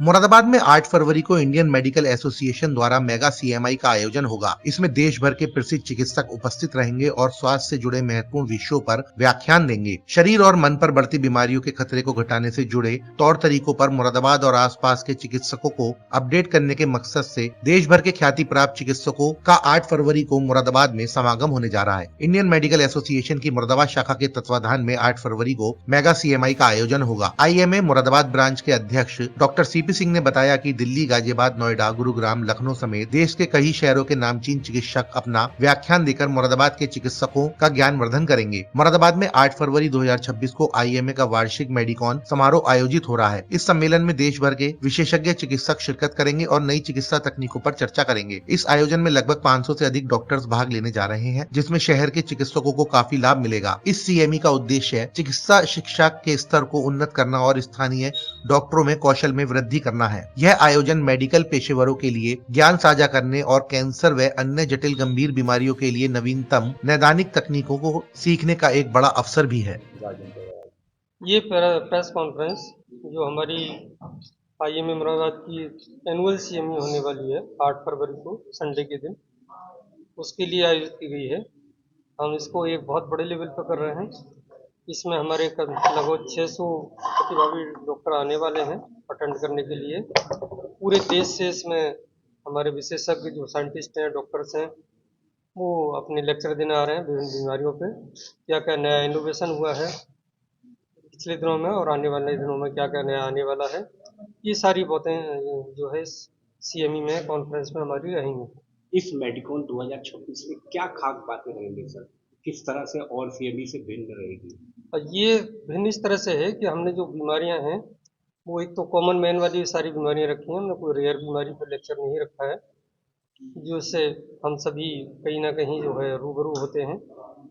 मुरादाबाद में 8 फरवरी को Indian medical association द्वारा मेगा सीएमआई का आयोजन होगा। इसमें देश भर के प्रसिद्ध चिकित्सक उपस्थित रहेंगे और स्वास्थ्य से जुड़े महत्वपूर्ण विषयों पर व्याख्यान देंगे। शरीर और मन पर बढ़ती बीमारियों के खतरे को घटाने से जुड़े तौर तरीकों पर मुरादाबाद और आसपास के चिकित्सकों को अपडेट करने के मकसद से देश भर के ख्याति प्राप्त चिकित्सकों का 8 फरवरी को मुरादाबाद में समागम होने जा रहा है। इंडियन मेडिकल एसोसिएशन की मुरादाबाद शाखा के तत्वाधान में 8 फरवरी को मेगा सीएमआई का आयोजन होगा। आईएमए मुरादाबाद ब्रांच के अध्यक्ष डॉक्टर सीपी सिंह ने बताया कि दिल्ली, गाजियाबाद, नोएडा, गुरुग्राम, लखनऊ समेत देश के कई शहरों के नामचीन चिकित्सक अपना व्याख्यान देकर मुरादाबाद के चिकित्सकों का ज्ञान वर्धन करेंगे। मुरादाबाद में 8 फरवरी 2026 को आईएमए का वार्षिक मेडिकॉन समारोह आयोजित हो रहा है। इस सम्मेलन में देश भर के विशेषज्ञ चिकित्सक शिरकत करेंगे और नई चिकित्सा तकनीकों पर चर्चा करेंगे। इस आयोजन में लगभग 500 से अधिक डॉक्टर्स भाग लेने जा रहे हैं, जिसमें शहर के चिकित्सकों को काफी लाभ मिलेगा। इस सीएमई का उद्देश्य चिकित्सा शिक्षा के स्तर को उन्नत करना और स्थानीय डॉक्टरों में कौशल में वृद्धि करना है। यह आयोजन मेडिकल पेशेवरों के लिए ज्ञान साझा करने और कैंसर व अन्य जटिल गंभीर बीमारियों के लिए नवीनतम नैदानिक तकनीकों को सीखने का एक बड़ा अवसर भी है। ये प्रेस कॉन्फ्रेंस जो हमारी आईएमए मुरादाबाद की एनुअल सीएमई होने वाली है 8 फरवरी को संडे के दिन, उसके लिए आयोजित की गई है। हम इसको एक बहुत बड़े लेवल पर कर रहे हैं। इसमें हमारे लगभग 600 प्रतिभागी डॉक्टर आने वाले हैं अटेंड करने के लिए। पूरे देश से इसमें हमारे विशेषज्ञ जो साइंटिस्ट हैं, डॉक्टर्स हैं, वो अपने लेक्चर देने आ रहे हैं विभिन्न बीमारियों पे। क्या क्या नया इनोवेशन हुआ है पिछले दिनों में और आने वाले दिनों में क्या क्या नया आने वाला है, ये सारी बातें जो है सीएमई में कॉन्फ्रेंस में हमारी रहेंगी। इस मेडिकॉन 2026 में क्या खास बातें रहेंगी सर? किस तरह से और सीएमई से भिन्न रहेगी? ये भिन्न इस तरह से है कि हमने जो बीमारियां हैं वो एक तो कॉमन मैन वाली सारी बीमारियां रखी हैं, हमने कोई रेयर बीमारी पर लेक्चर नहीं रखा है, जिससे हम सभी कहीं ना कहीं जो है रूबरू होते हैं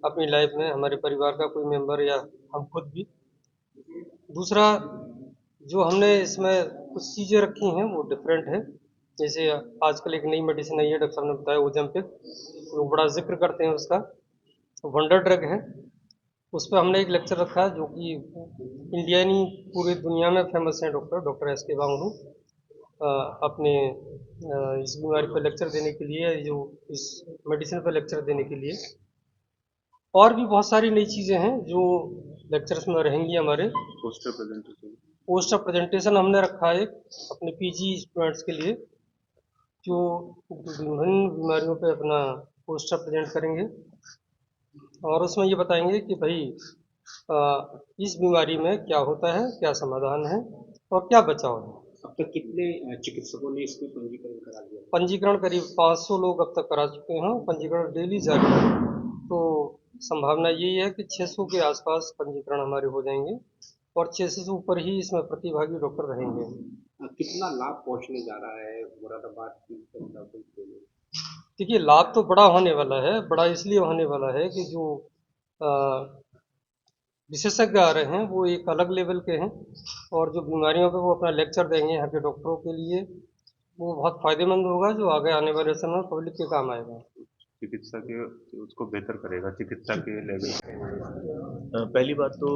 अपनी लाइफ में, हमारे परिवार का कोई मेंबर या हम खुद भी। दूसरा जो हमने इसमें कुछ चीज़ें रखी हैं वो डिफरेंट है। जैसे आजकल एक नई मेडिसिन आई है, डॉक्टर साहब ने बताया ओजम्पिक, लोग बड़ा जिक्र करते हैं उसका, वंडर ड्रग है। उस पर हमने एक लेक्चर रखा है जो कि इंडिया नहीं पूरी दुनिया में फेमस है, डॉक्टर एस के वांगडू अपने इस बीमारी पर लेक्चर देने के लिए, जो इस मेडिसिन पर लेक्चर देने के लिए। और भी बहुत सारी नई चीज़ें हैं जो लेक्चर्स में रहेंगी हमारे। पोस्टर प्रेजेंटेशन हमने रखा है एक अपने पीजी स्टूडेंट्स के लिए, जो विभिन्न बीमारियों पे अपना पोस्टर प्रेजेंट करेंगे और उसमें ये बताएंगे कि भाई इस बीमारी में क्या होता है, क्या समाधान है और क्या बचाव है। अब तक कितने चिकित्सकों ने इसमें पंजीकरण करा दिया? पंजीकरण करीब 500 लोग अब तक करा चुके हैं। पंजीकरण डेली जारी है, तो संभावना यही है कि 600 के आसपास पंजीकरण हमारे हो जाएंगे और 600 से ऊपर ही इसमें प्रतिभागी डॉक्टर रहेंगे। कितना लाभ पहुंचने जा रहा है मुरादाबाद की जनता को? देखिए, लाभ तो बड़ा होने वाला है। बड़ा इसलिए होने वाला है कि जो विशेषज्ञ आ रहे हैं वो एक अलग लेवल के हैं और जो बीमारियों पे वो अपना लेक्चर देंगे यहाँ के डॉक्टरों के लिए, वो बहुत फायदेमंद होगा, जो आगे आने वाले समय में पब्लिक के काम आएगा। चिकित्सा के उसको बेहतर करेगा, चिकित्सा के लेवल पे। पहली बात तो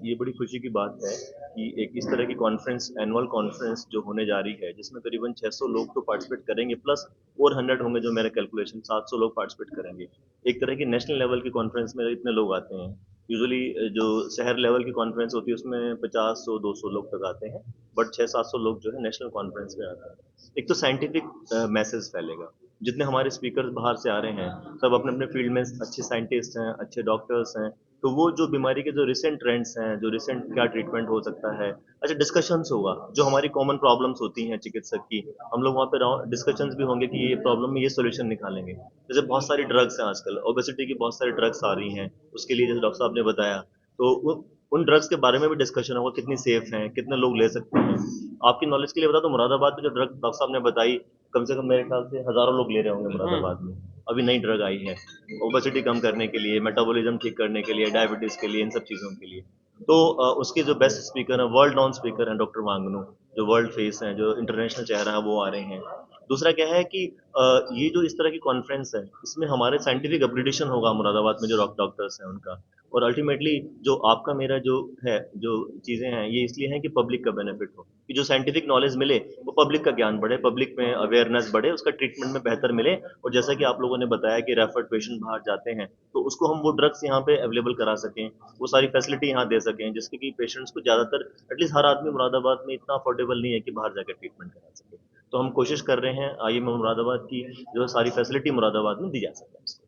ये बड़ी खुशी की बात है कि एक इस तरह की कॉन्फ्रेंस, एनुअल कॉन्फ्रेंस जो होने जा रही है, जिसमें करीबन 600 लोग तो पार्टिसिपेट करेंगे, प्लस 400 होंगे, जो मेरे कैलकुलेशन 700 लोग पार्टिसिपेट करेंगे। एक तरह की नेशनल लेवल की कॉन्फ्रेंस में इतने लोग आते हैं। यूजुअली जो शहर लेवल की कॉन्फ्रेंस होती है उसमें 50, 100, 200 लोग तक आते हैं, बट 600-700 लोग जो है नेशनल कॉन्फ्रेंस में आते हैं। एक तो साइंटिफिक मैसेज फैलेगा। जितने हमारे स्पीकर्स बाहर से आ रहे हैं सब अपने अपने फील्ड में अच्छे साइंटिस्ट हैं, अच्छे डॉक्टर्स हैं, तो वो जो बीमारी के जो रिसेंट ट्रेंड्स हैं, जो रिसेंट क्या ट्रीटमेंट हो सकता है, अच्छा डिस्कशंस होगा, जो हमारी कॉमन प्रॉब्लम्स होती हैं चिकित्सक की, हम लोग वहाँ पे डिस्कशंस भी होंगे कि ये प्रॉब्लम में ये सोल्यूशन निकालेंगे। जैसे बहुत सारी ड्रग्स हैं आजकल, ओबेसिटी की बहुत सारी ड्रग्स आ रही हैं, उसके लिए जैसे डॉक्टर साहब ने बताया, तो उन ड्रग्स के बारे में भी डिस्कशन होगा, कितनी सेफ हैं, कितने लोग ले सकते हैं। आपकी नॉलेज के लिए बता, तो मुरादाबाद में जो ड्रग डॉक्टर साहब ने बताई, कम से कम मेरे ख्याल से हजारों लोग ले रहे होंगे मुरादाबाद में। अभी नई ड्रग आई है ओबेसिटी कम करने के लिए, मेटाबॉलिज्म ठीक करने के लिए, डायबिटीज के लिए, इन सब चीज़ों के लिए। तो उसके जो बेस्ट स्पीकर हैं, वर्ल्ड नॉन स्पीकर हैं डॉक्टर वांगनू, जो वर्ल्ड फेस हैं, जो इंटरनेशनल चेहरा है, वो आ रहे हैं। दूसरा क्या है कि ये जो इस तरह की कॉन्फ्रेंस है, इसमें हमारे साइंटिफिक अपग्रेडेशन होगा मुरादाबाद में जो डॉक्टर्स हैं उनका, और अल्टीमेटली जो आपका मेरा जो है, जो चीज़ें हैं, ये इसलिए हैं कि पब्लिक का बेनिफिट हो, कि जो साइंटिफिक नॉलेज मिले वो पब्लिक का ज्ञान बढ़े, पब्लिक में अवेयरनेस बढ़े, उसका ट्रीटमेंट में बेहतर मिले। और जैसा कि आप लोगों ने बताया कि रेफर्ड पेशेंट बाहर जाते हैं, तो उसको हम वो ड्रग्स यहाँ पे अवेलेबल करा सकें, वो सारी फैसिलिटी यहाँ दे सकें, जिससे कि पेशेंट्स को ज़्यादातर, एटलीस्ट हर आदमी मुरादाबाद में इतना अफोर्डेबल नहीं है कि बाहर जाकर ट्रीटमेंट करा सके। तो हम कोशिश कर रहे हैं आईएमए मुरादाबाद की जो सारी फैसिलिटी मुरादाबाद में दी जा सके।